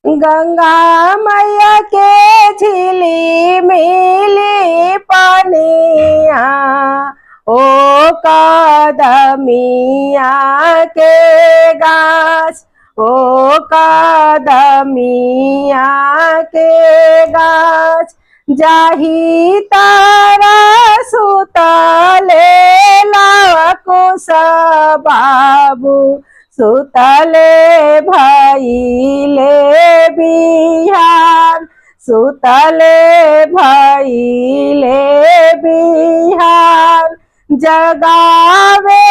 गंगा मैया के झिली मिली पनिया, ओ कदमिया के गाछ, ओ कदमिया के गाछ, जाही तारा सुतले लवकुश बाबू, सुतले भइले बिहान, सुतले भइले बिहान, जगावे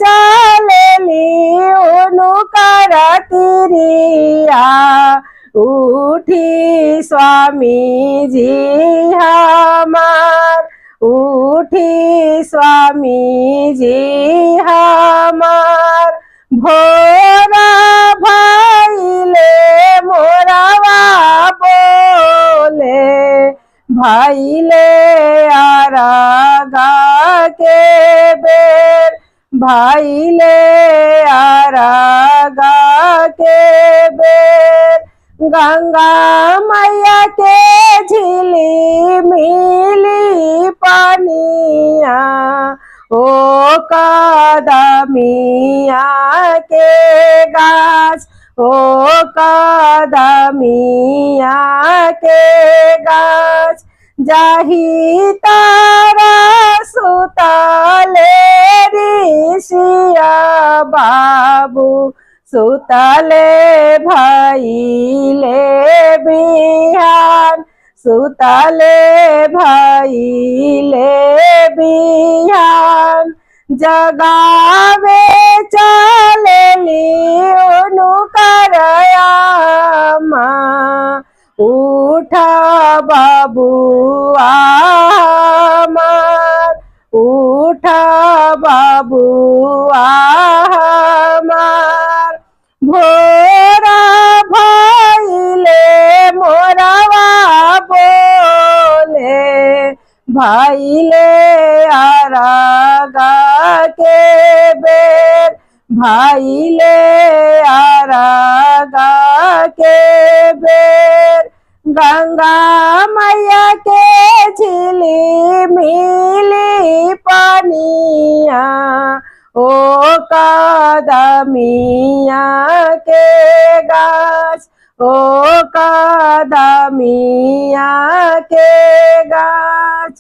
चलेली उनुकर तिरिया, उठी स्वामी जी हमार, उठी स्वामी जी हमार, भोरा भइले मोरवा बोले, भइले आरागा के बेर, भइले आरागा के बेर, गंगा मैया के झिली मिली पनिया, ओ कदमिया के गाछ, ओ कदमिया के गाछ, जाही तारा सुतले ऋषिया बाबू, सुतले भइले बिहान, सुतले भइले बिहान, जगावे चलेली उनुकर आमा, उठा बबुआ हमार, उठा बबुआ हमार, भोरा भइले मोरवा बोले, भइले आरागा के बेर, भइले आरागा के बेर, गंगा मैया के झिली मिली पनिया, ओ कदमिया के गाछ, ओ कदमिया के गाछ।